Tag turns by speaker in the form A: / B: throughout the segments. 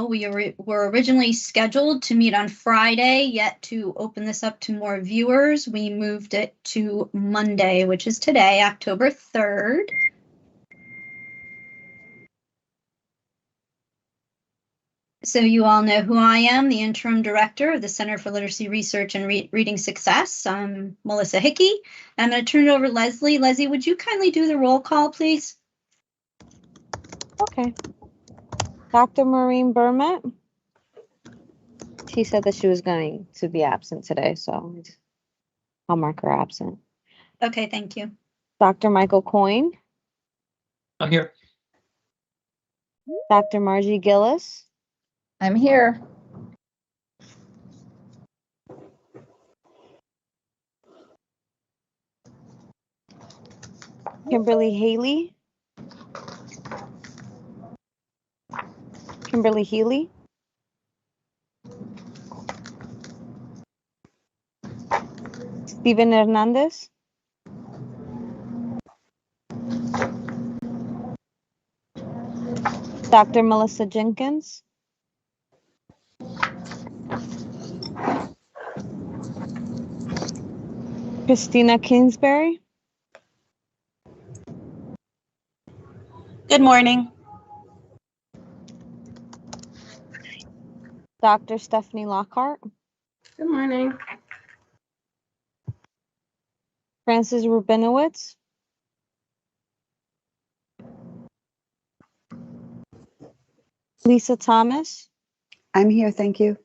A: we were originally scheduled to meet on Friday, yet to open this up to more viewers, we moved it to Monday, which is today, October 3rd. So you all know who I am, the interim director of the Center for Literacy Research and Reading Success. I'm Melissa Hickey. I'm going to turn it over to Leslie. Leslie, would you kindly do the roll call, please?
B: Okay. Dr. Maureen Burmett. She said that she was going to be absent today, so I'll mark her absent.
A: Okay, thank you.
B: Dr. Michael Coyne.
C: I'm here.
B: Dr. Margie Gillis.
D: I'm here.
B: Kimberly Haley. Kimberly Healy. Steven Hernandez. Dr. Melissa Jenkins. Christina Kingsbury.
E: Good morning.
B: Dr. Stephanie Lockhart.
E: Good morning.
B: Francis Rubinowitz. Lisa Thomas.
F: I'm here, thank you.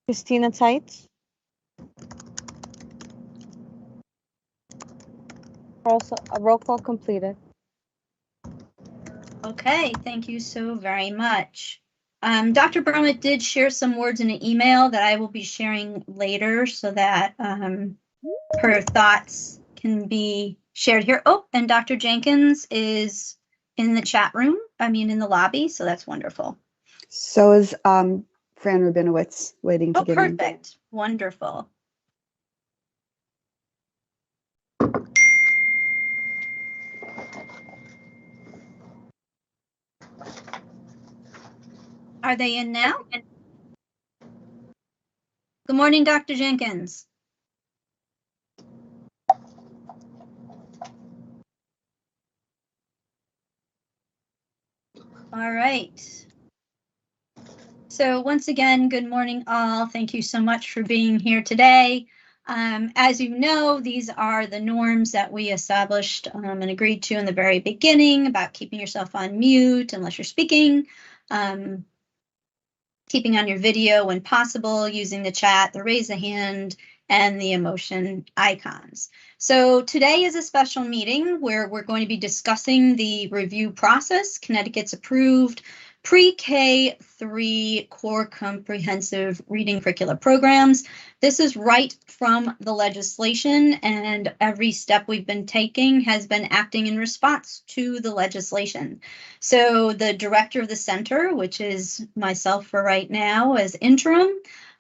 B: Christina Tights. Also, a roll call completed.
A: Okay, thank you so very much. Dr. Burmett did share some words in an email that I will be sharing later so that her thoughts can be shared here. Oh, and Dr. Jenkins is in the chat room, in the lobby, so that's wonderful.
F: So is Fran Rubinowitz waiting to get in.
A: Oh, perfect. Wonderful. Are they in now? Good morning, Dr. Jenkins. All right. So once again, good morning all. Thank you so much for being here today. As you know, these are the norms that we established and agreed to in the very beginning about keeping yourself on mute unless you're speaking, keeping on your video when possible, using the chat, the raise a hand, and the emotion icons. So today is a special meeting where we're going to be discussing the review process, Connecticut's approved pre-K 3 core comprehensive reading curricular programs. This is right from the legislation, and every step we've been taking has been acting in response to the legislation. So the director of the center, which is myself for right now as interim,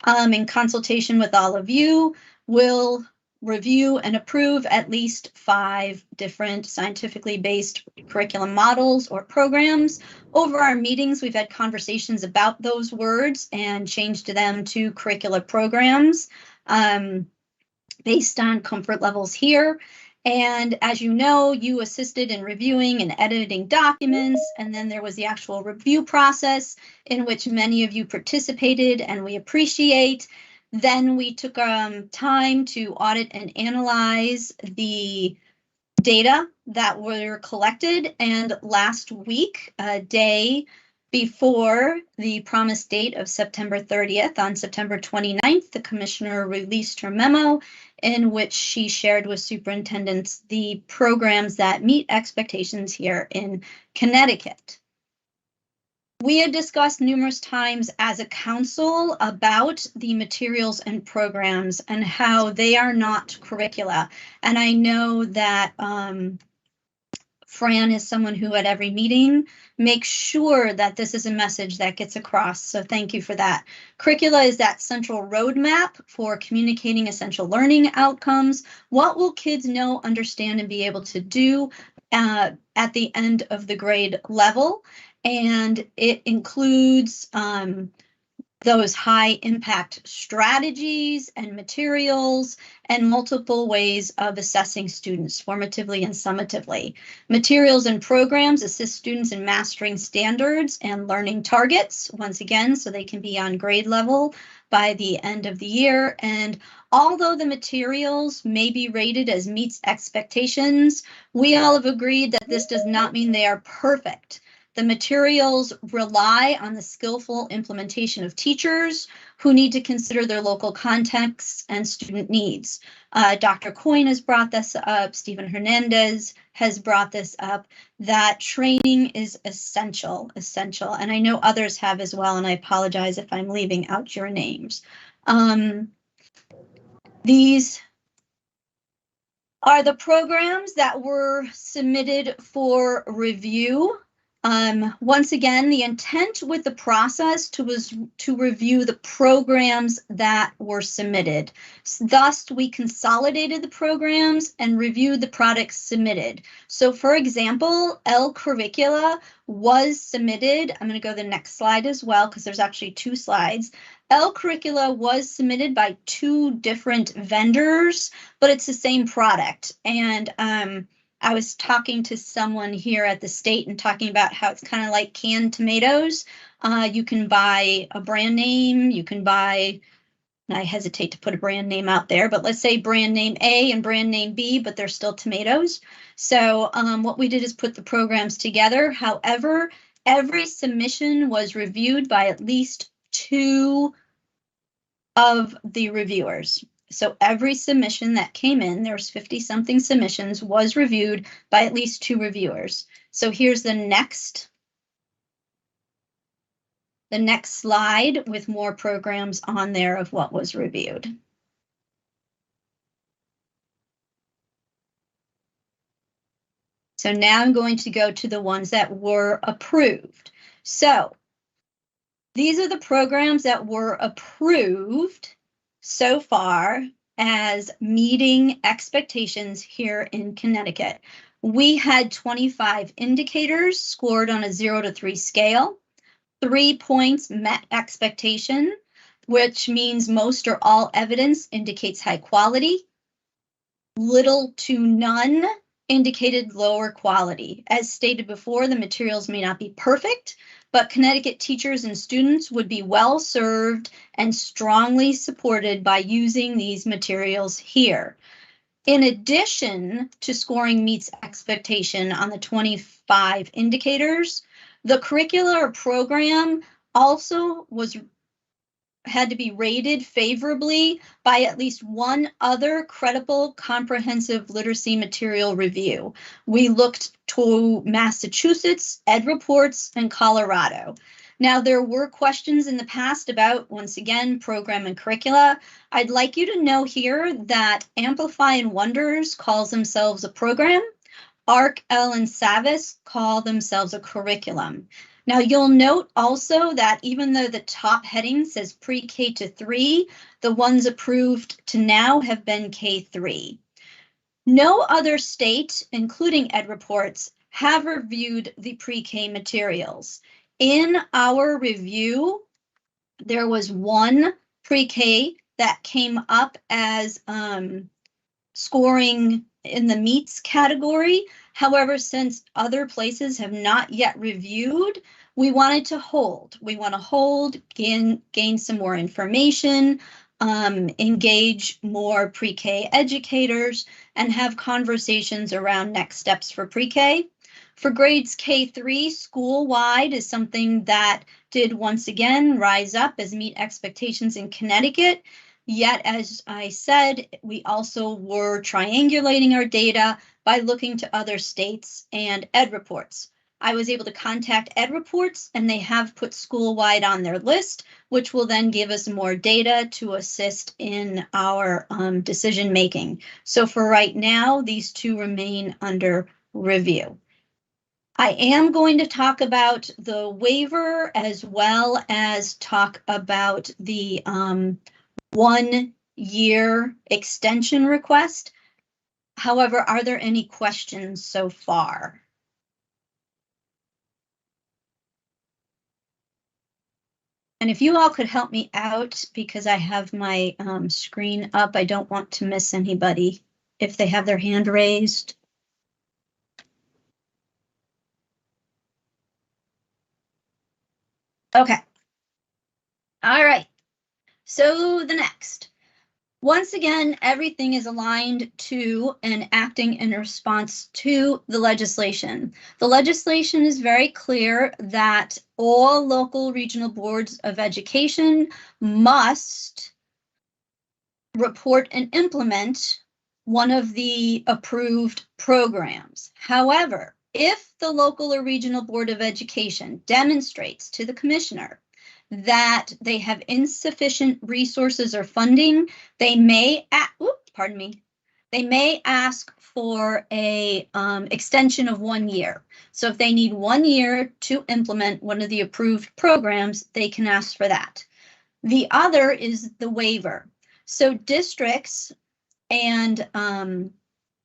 A: in consultation with all of you, will review and approve at least 5 different scientifically based curriculum models or programs. Over our meetings, we've had conversations about those words and changed them to curricular programs based on comfort levels here. And as you know, you assisted in reviewing and editing documents, and then there was the actual review process in which many of you participated, and we appreciate. Then we took time to audit and analyze the data that were collected, and last week, a day before the promised date of September 30th, on September 29th, the commissioner released her memo in which she shared with superintendents the programs that meet expectations here in Connecticut. We had discussed numerous times as a council about the materials and programs and how they are not curricula. And I know that Fran is someone who at every meeting makes sure that this is a message that gets across. So thank you for that. Curricula is that central roadmap for communicating essential learning outcomes. What will kids know, understand, and be able to do at the end of the grade level? and it includes those high impact strategies and materials and multiple ways of assessing students formatively and summatively. Materials and programs assist students in mastering standards and learning targets, once again, so they can be on grade level by the end of the year. And although the materials may be rated as meets expectations, we all have agreed that this does not mean they are perfect. The materials rely on the skillful implementation of teachers who need to consider their local contexts and student needs. Dr. Coyne has brought this up, Stephen Hernandez has brought this up, that training is essential, and I know others have as well, and I apologize if I'm leaving out your names. These are the programs that were submitted for review. Once again, the intent with the process was to review the programs that were submitted. Thus, we consolidated the programs and reviewed the products submitted. So, for example, Curricular was submitted. I'm going to go to the next slide as well, because there's actually 2 slides. Curricular was submitted by 2 different vendors, but it's the same product. And I was talking to someone here at the state and talking about how it's kind of like canned tomatoes. You can buy a brand name, you can buy, and I hesitate to put a brand name out there, but let's say brand name A and brand name B, but they're still tomatoes. So what we did is put the programs together. However, every submission was reviewed by at least 2 of the reviewers. So every submission that came in, there was 50-something submissions, was reviewed by at least 2 reviewers. So here's the next slide with more programs on there of what was reviewed. So now I'm going to go to the ones that were approved. So these are the programs that were approved so far as meeting expectations here in Connecticut. We had 25 indicators scored on a 0 to 3 scale. 3 points met expectation, which means most or all evidence indicates high quality. Little to none indicated lower quality. As stated before, the materials may not be perfect, but Connecticut teachers and students would be well served and strongly supported by using these materials here. In addition to scoring meets expectation on the 25 indicators, the curricular program also had to be rated favorably by at least 1 other credible comprehensive literacy material review. We looked to Massachusetts, Ed Reports, and Colorado. Now, there were questions in the past about, once again, program and curricula. I'd like you to know here that Amplify and Wonders calls themselves a program. ARC, L, and Savis call themselves a curriculum. Now, you'll note also that even though the top heading says pre-K to 3, the ones approved to now have been K3. No other state, including Ed Reports, have reviewed the pre-K materials. In our review, there was 1 pre-K that came up as scoring in the meets category. However, since other places have not yet reviewed, we wanted to hold. We want to hold, gain some more information, engage more pre-K educators, and have conversations around next steps for pre-K. For grades K3, school-wide is something that did once again rise up as meet expectations in Connecticut. Yet, as I said, we also were triangulating our data by looking to other states and Ed Reports. I was able to contact Ed Reports, and they have put school-wide on their list, which will then give us more data to assist in our decision-making. So for right now, these 2 remain under review. I am going to talk about the waiver as well as talk about the 1-year extension request. However, are there any questions so far? And if you all could help me out, because I have my screen up, I don't want to miss anybody if they have their hand raised. Okay. All right. So the next. Once again, everything is aligned to and acting in response to the legislation. The legislation is very clear that all local regional boards of education must report and implement one of the approved programs. However, if the local or regional board of education demonstrates to the commissioner that they have insufficient resources or funding, they may, they may ask for a extension of 1 year. So if they need 1 year to implement one of the approved programs, they can ask for that. The other is the waiver. So districts and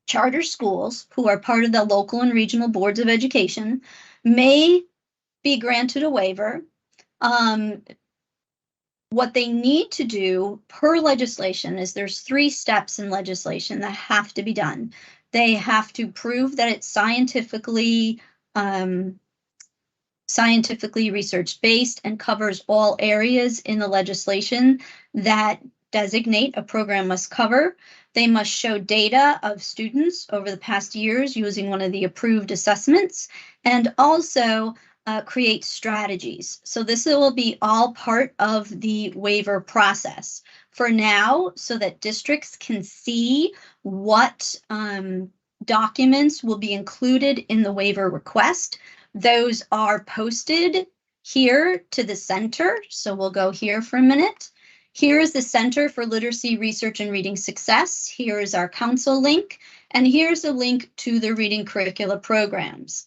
A: charter schools who are part of the local and regional boards of education may be granted a waiver. What they need to do per legislation is there's 3 steps in legislation that have to be done. They have to prove that it's scientifically research-based and covers all areas in the legislation that designate a program must cover. They must show data of students over the past years using one of the approved assessments, and also create strategies. So this will be all part of the waiver process for now, so that districts can see what documents will be included in the waiver request. Those are posted here to the center. So we'll go here for a minute. Here is the Center for Literacy, Research, and Reading Success. Here is our council link, and here's a link to the Reading Curricular programs.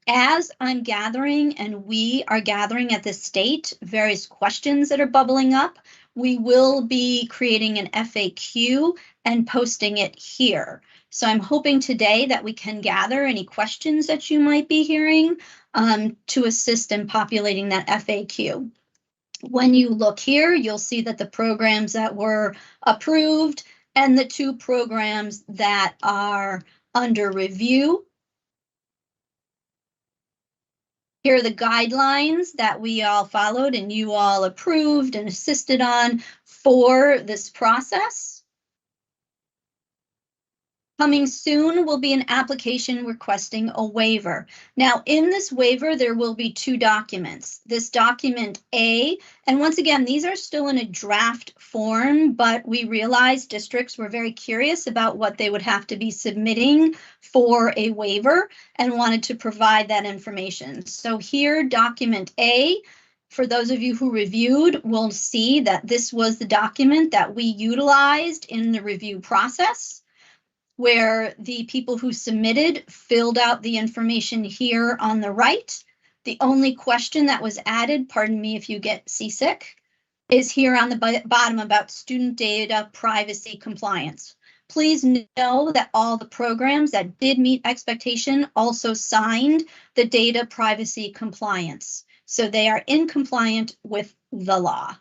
A: As I'm gathering, and we are gathering at the state, various questions that are bubbling up, we will be creating an FAQ and posting it here. So I'm hoping today that we can gather any questions that you might be hearing to assist in populating that FAQ. When you look here, you'll see that the programs that were approved and the 2 programs that are under review. Here are the guidelines that we all followed and you all approved and assisted on for this process. Coming soon will be an application requesting a waiver. Now, in this waiver, there will be 2 documents. This document A, and once again, these are still in a draft form, but we realized districts were very curious about what they would have to be submitting for a waiver and wanted to provide that information. So here, document A, for those of you who reviewed, will see that this was the document that we utilized in the review process, where the people who submitted filled out the information here on the right. The only question that was added, pardon me if you get seasick, is here on the bottom about student data privacy compliance. Please know that all the programs that did meet expectation also signed the data privacy compliance. So they are in compliant with the law.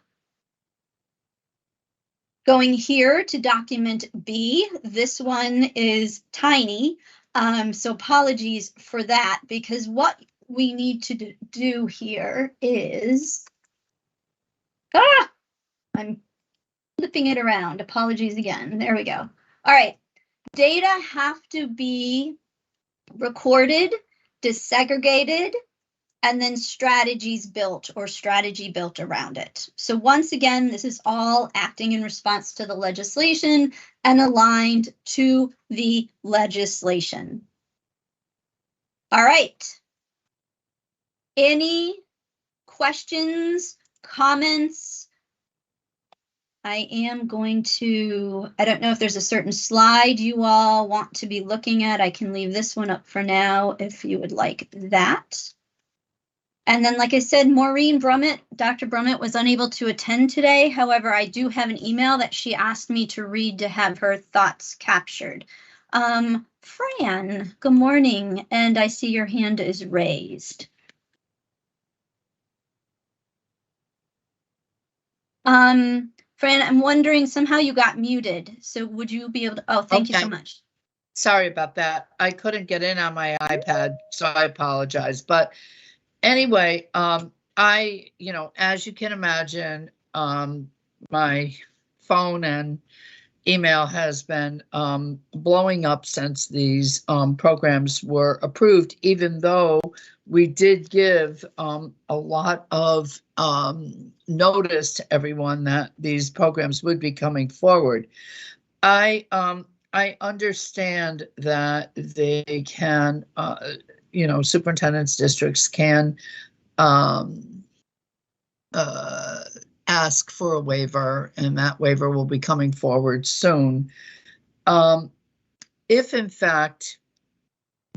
A: Going here to document B, this one is tiny, so apologies for that, because what we need to do here is, I'm flipping it around, apologies again, there we go. All right, data have to be recorded, desegregated, and then strategies built or strategy built around it. So once again, this is all acting in response to the legislation and aligned to the legislation. All right. Any questions, comments? I am going to, I don't know if there's a certain slide you all want to be looking at. I can leave this one up for now if you would like that. And then, like I said, Maureen Brummett, Dr. Brummett was unable to attend today. However, I do have an email that she asked me to read to have her thoughts captured. Fran, good morning, and I see your hand is raised. Fran, I'm wondering, somehow you got muted. So would you be able to, oh, thank you so
D: Okay.
A: much.
D: Sorry about that. I couldn't get in on my iPad, so I apologize. But anyway, as you can imagine, my phone and email has been blowing up since these programs were approved, even though we did give a lot of notice to everyone that these programs would be coming forward. I understand that they can, superintendents, districts can ask for a waiver, and that waiver will be coming forward soon. If in fact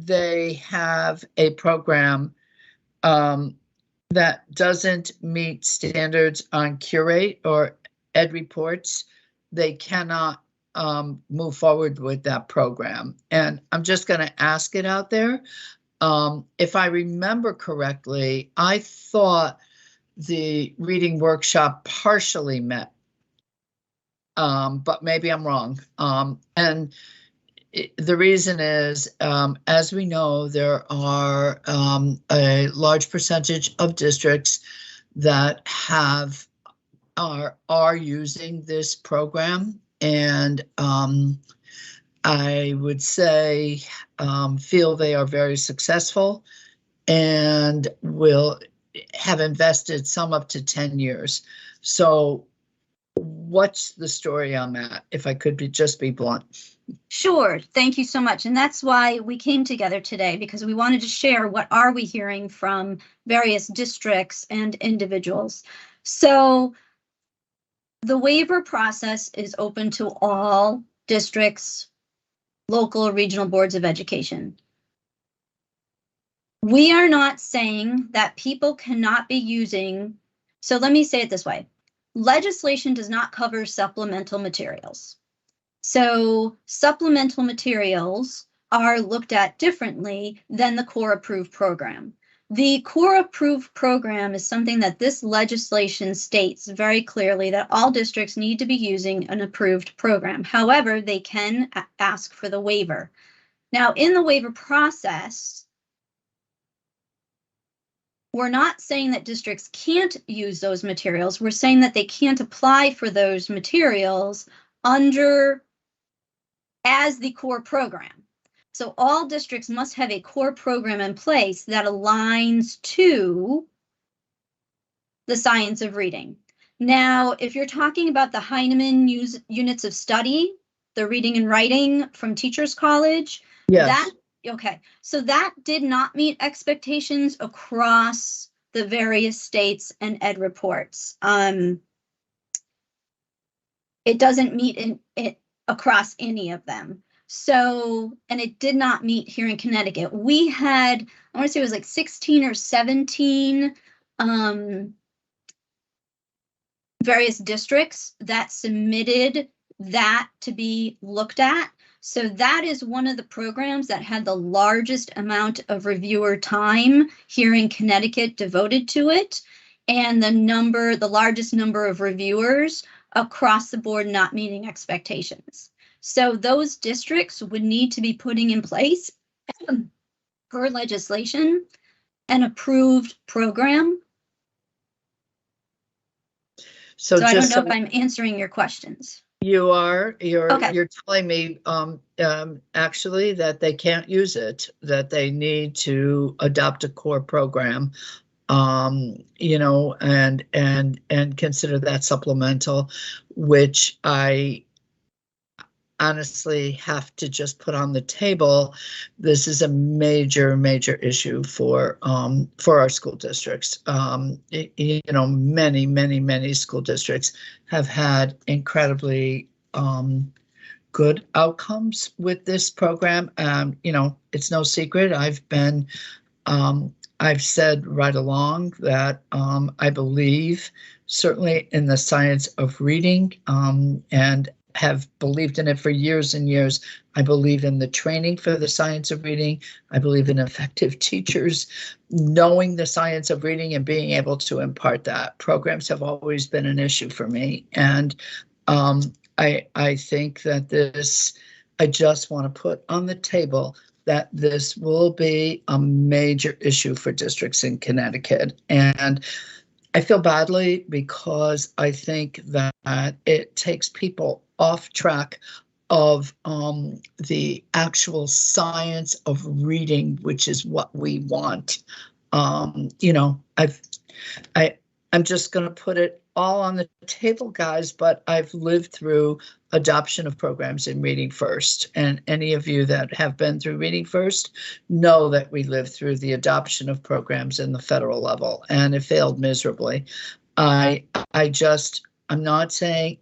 D: they have a program that doesn't meet standards on curate or ed reports, they cannot move forward with that program. And I'm just going to ask it out there. If I remember correctly, I thought the reading workshop partially met, but maybe I'm wrong. And the reason is, as we know, there are a large percentage of districts that are using this program, and I would say feel they are very successful and will have invested some up to 10 years. So what's the story on that, if I could just be blunt?
A: Sure, thank you so much. And that's why we came together today, because we wanted to share what are we hearing from various districts and individuals. So the waiver process is open to all districts, local or regional boards of education. We are not saying that people cannot be using, so let me say it this way. Legislation does not cover supplemental materials. So supplemental materials are looked at differently than the core approved program. The core approved program is something that this legislation states very clearly that all districts need to be using an approved program. However, they can ask for the waiver. Now, in the waiver process, we're not saying that districts can't use those materials. We're saying that they can't apply for those materials as the core program. So all districts must have a core program in place that aligns to the science of reading. Now, if you're talking about the Heinemann units of study, the reading and writing from Teachers College,
D: yes.
A: Okay, so that did not meet expectations across the various states and ed reports. It doesn't meet it across any of them. So, and it did not meet here in Connecticut. We had, I want to say it was like 16 or 17 various districts that submitted that to be looked at. So that is one of the programs that had the largest amount of reviewer time here in Connecticut devoted to it, and the largest number of reviewers across the board not meeting expectations. So those districts would need to be putting in place per legislation an approved program. So I don't know if I'm answering your questions.
D: You're
A: Okay.
D: telling me actually that they can't use it, that they need to adopt a core program, and consider that supplemental, which I honestly have to just put on the table. This is a major issue for our school districts. Many school districts have had incredibly good outcomes with this program. It's no secret. I've said right along that I believe certainly in the science of reading, and have believed in it for years and years. I believe in the training for the science of reading. I believe in effective teachers knowing the science of reading and being able to impart that. Programs have always been an issue for me. And I think that I just want to put on the table that this will be a major issue for districts in Connecticut. And I feel badly because I think that it takes people off track of the actual science of reading, which is what we want. You know, I'm just going to put it all on the table, guys, but I've lived through adoption of programs in Reading First. And any of you that have been through Reading First know that we lived through the adoption of programs in the federal level, and it failed miserably. I'm not saying,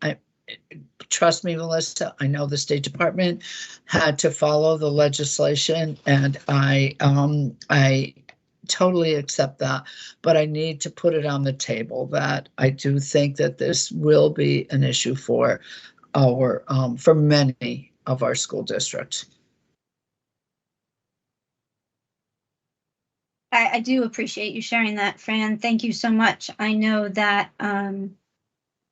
D: trust me, Melissa, I know the State Department had to follow the legislation, and I totally accept that, but I need to put it on the table that I do think that this will be an issue for many of our school districts.
A: I do appreciate you sharing that, Fran. Thank you so much. I know that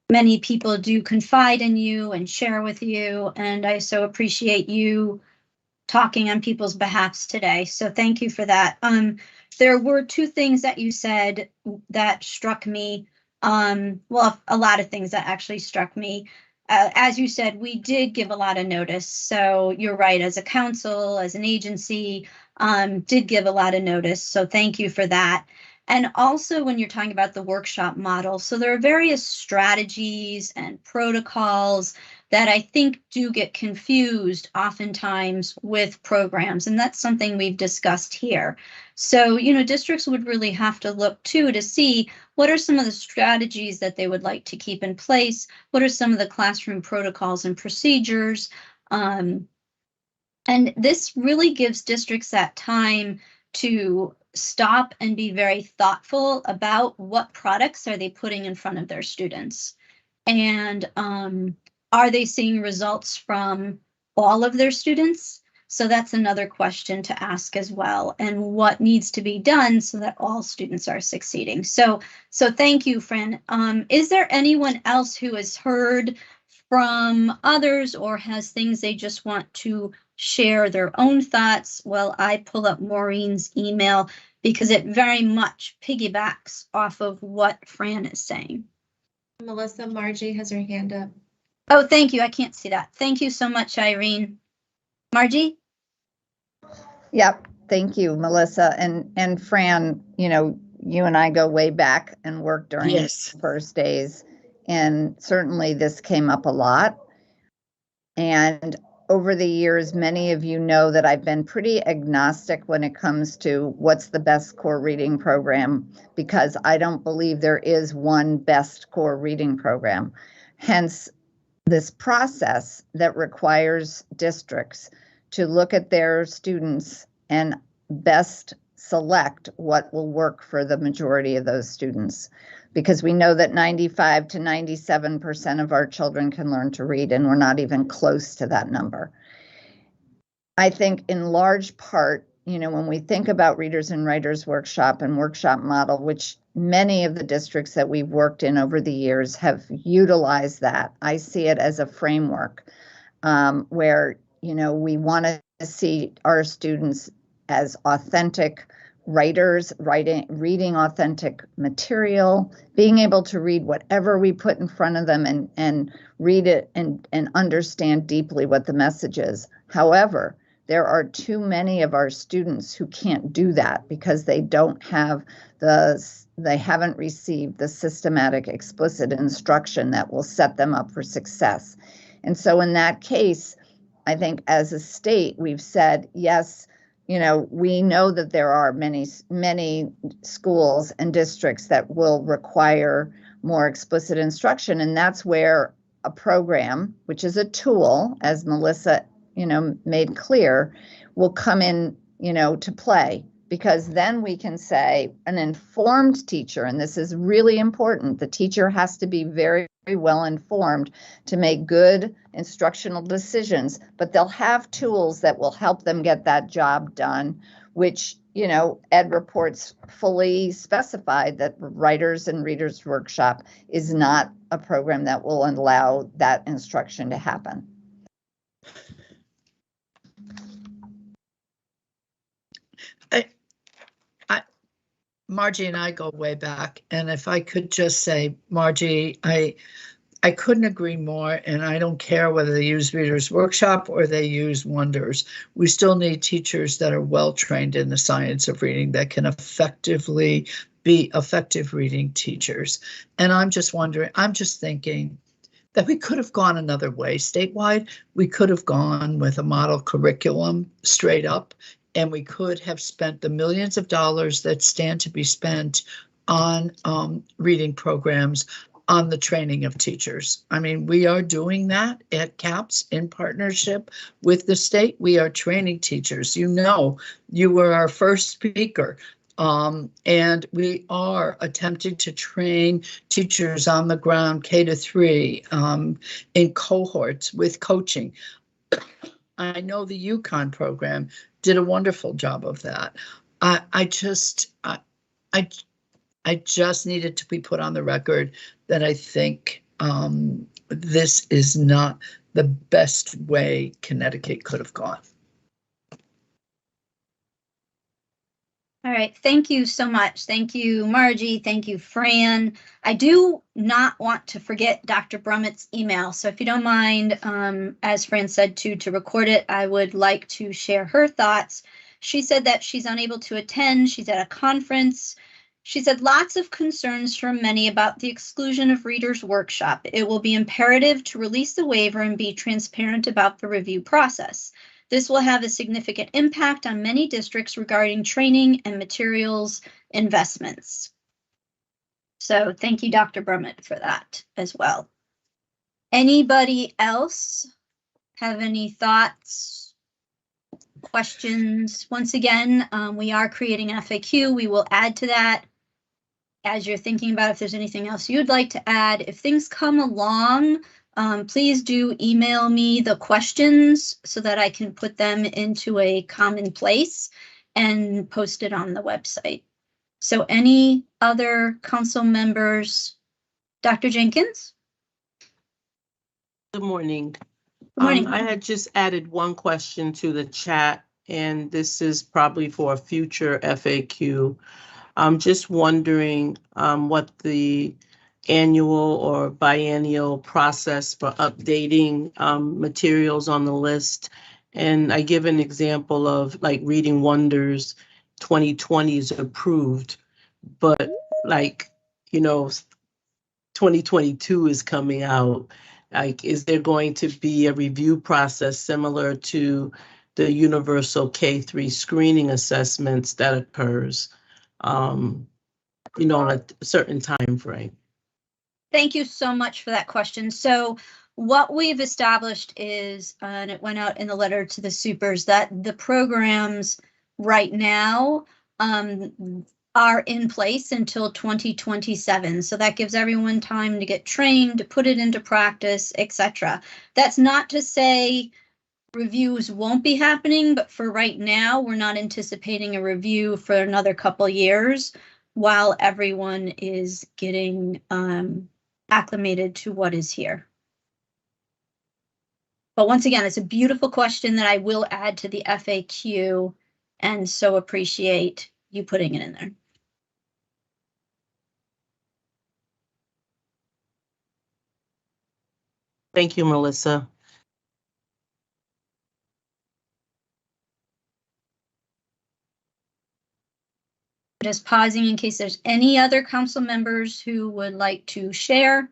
A: many people do confide in you and share with you, and I so appreciate you talking on people's behalfs today. So thank you for that. There were two things that you said that struck me. Well, a lot of things that actually struck me. As you said, we did give a lot of notice. So you're right, as a council, as an agency, did give a lot of notice. So thank you for that. And also when you're talking about the workshop model, so there are various strategies and protocols that I think do get confused oftentimes with programs. And that's something we've discussed here. So, you know, districts would really have to look too to see what are some of the strategies that they would like to keep in place. What are some of the classroom protocols and procedures? And this really gives districts that time to stop and be very thoughtful about what products are they putting in front of their students. And are they seeing results from all of their students? So that's another question to ask as well. And what needs to be done so that all students are succeeding. So thank you, Fran. Is there anyone else who has heard from others or has things they just want to share their own thoughts? Well, I pull up Maureen's email because it very much piggybacks off of what Fran is saying.
G: Melissa, Margie has her hand up.
A: Oh, thank you. I can't see that. Thank you so much, Irene. Margie?
H: Yep. Thank you, Melissa. And Fran, you know, you and I go way back and work during
D: Yes.
H: the first days. And certainly this came up a lot. And over the years, many of you know that I've been pretty agnostic when it comes to what's the best core reading program, because I don't believe there is one best core reading program. Hence, this process that requires districts to look at their students and best select what will work for the majority of those students. Because we know that 95 to 97% of our children can learn to read, and we're not even close to that number. I think in large part, you know, when we think about Readers and Writers Workshop and workshop model, which many of the districts that we've worked in over the years have utilized that. I see it as a framework where, you know, we want to see our students as authentic writers, reading authentic material, being able to read whatever we put in front of them and read it and understand deeply what the message is. However, there are too many of our students who can't do that because they haven't received the systematic, explicit instruction that will set them up for success. And so in that case, I think as a state, we've said, yes, you know, we know that there are many schools and districts that will require more explicit instruction. And that's where a program, which is a tool, as Melissa, you know, made clear, will come in, you know, to play. Because then we can say an informed teacher, and this is really important, the teacher has to be very very well informed to make good instructional decisions, but they'll have tools that will help them get that job done, which, you know, Ed reports fully specified that Writers and Readers Workshop is not a program that will allow that instruction to happen.
D: Margie and I go way back, and if I could just say, Margie, I couldn't agree more, and I don't care whether they use Readers Workshop or they use Wonders. We still need teachers that are well trained in the science of reading that can effectively be effective reading teachers. And I'm just wondering, I'm just thinking that we could have gone another way statewide. We could have gone with a model curriculum straight up, and we could have spent the millions of dollars that stand to be spent on reading programs on the training of teachers. I mean, we are doing that at CAPS in partnership with the state. We are training teachers. You know, you were our first speaker. And we are attempting to train teachers on the ground, K-3, in cohorts with coaching. I know the UConn program did a wonderful job of that. I just needed to be put on the record that I think this is not the best way Connecticut could have gone.
A: All right, thank you so much. Thank you, Margie. Thank you, Fran. I do not want to forget Dr. Brummett's email. So if you don't mind, as Fran said, to record it, I would like to share her thoughts. She said that she's unable to attend. She's at a conference. She said lots of concerns from many about the exclusion of Readers Workshop. It will be imperative to release the waiver and be transparent about the review process. This will have a significant impact on many districts regarding training and materials investments. So thank you, Dr. Brummett, for that as well. Anybody else have any thoughts, questions? Once again, we are creating an FAQ. We will add to that as you're thinking about if there's anything else you'd like to add. If things come along, please do email me the questions so that I can put them into a common place and post it on the website. So any other council members? Dr. Jenkins?
I: Good morning.
A: Good morning.
I: I had just added one question to the chat, and this is probably for a future FAQ. I'm just wondering what the annual or biennial process for updating materials on the list. And I give an example of like Reading Wonders 2020 is approved, but like, you know, 2022 is coming out. Like, is there going to be a review process similar to the universal K-3 screening assessments that occurs, you know, on a certain time frame?
A: Thank you so much for that question. So what we've established is, and it went out in the letter to the supers, that the programs right now are in place until 2027. So that gives everyone time to get trained, to put it into practice, etc. That's not to say reviews won't be happening, but for right now, we're not anticipating a review for another couple years while everyone is getting acclimated to what is here. But once again, it's a beautiful question that I will add to the FAQ, and so appreciate you putting it in there.
I: Thank you, Melissa.
A: Just pausing in case there's any other council members who would like to share.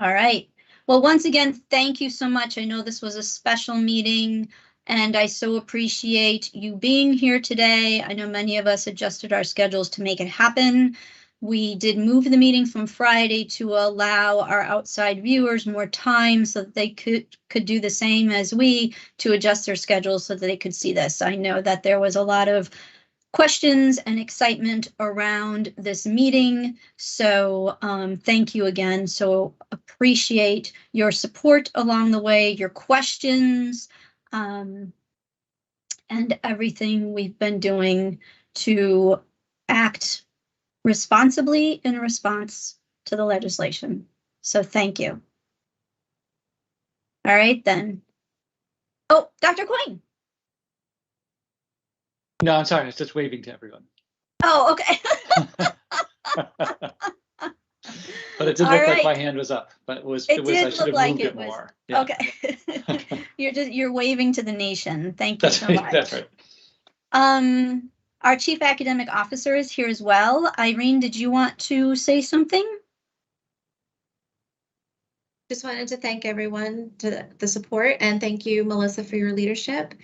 A: All right. Well, once again, thank you so much. I know this was a special meeting, and I so appreciate you being here today. I know many of us adjusted our schedules to make it happen. We did move the meeting from Friday to allow our outside viewers more time so that they could do the same as we to adjust their schedules so that they could see this. I know that there was a lot of questions and excitement around this meeting. So thank you again. So appreciate your support along the way, your questions, and everything we've been doing to act responsibly in response to the legislation. So thank you. All right, then. Oh, Dr. Quinn.
C: No, I'm sorry. I was just waving to everyone.
A: Oh, okay.
C: But it did
A: All
C: look
A: right.
C: like my hand was up, but it was,
A: It
C: I
A: did
C: should
A: look
C: have
A: like
C: moved
A: it
C: it
A: was.
C: more. Yeah.
A: Okay. You're waving to the nation. Thank you
C: That's
A: so
C: right.
A: much.
C: That's right.
A: Our Chief Academic Officer is here as well. Irene, did you want to say something?
G: Just wanted to thank everyone to the support and thank you, Melissa, for your leadership.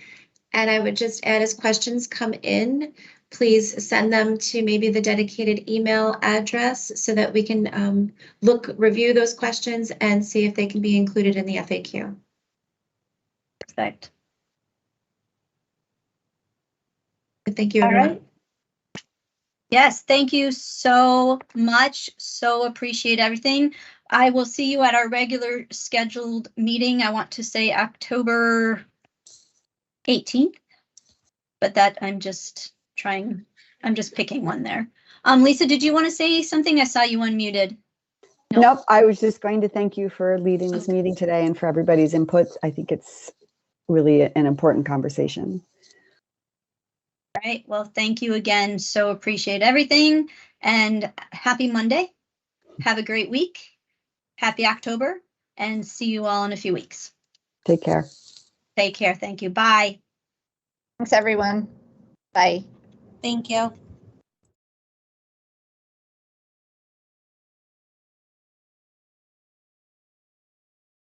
G: And I would just add, as questions come in, please send them to maybe the dedicated email address so that we can review those questions and see if they can be included in the FAQ.
A: Perfect.
G: Thank you,
A: All
G: everyone.
A: right. Yes, thank you so much. So appreciate everything. I will see you at our regular scheduled meeting. I want to say October 18th, but that I'm just picking one there. Lisa, did you want to say something? I saw you unmuted. No.
F: Nope, I was just going to thank you for leading this
A: Okay.
F: meeting today and for everybody's input. I think it's really an important conversation.
A: All right. Well, thank you again. So appreciate everything and happy Monday. Have a great week. Happy October and see you all in a few weeks.
F: Take care.
A: Take care. Thank you. Bye.
H: Thanks, everyone. Bye.
G: Thank you.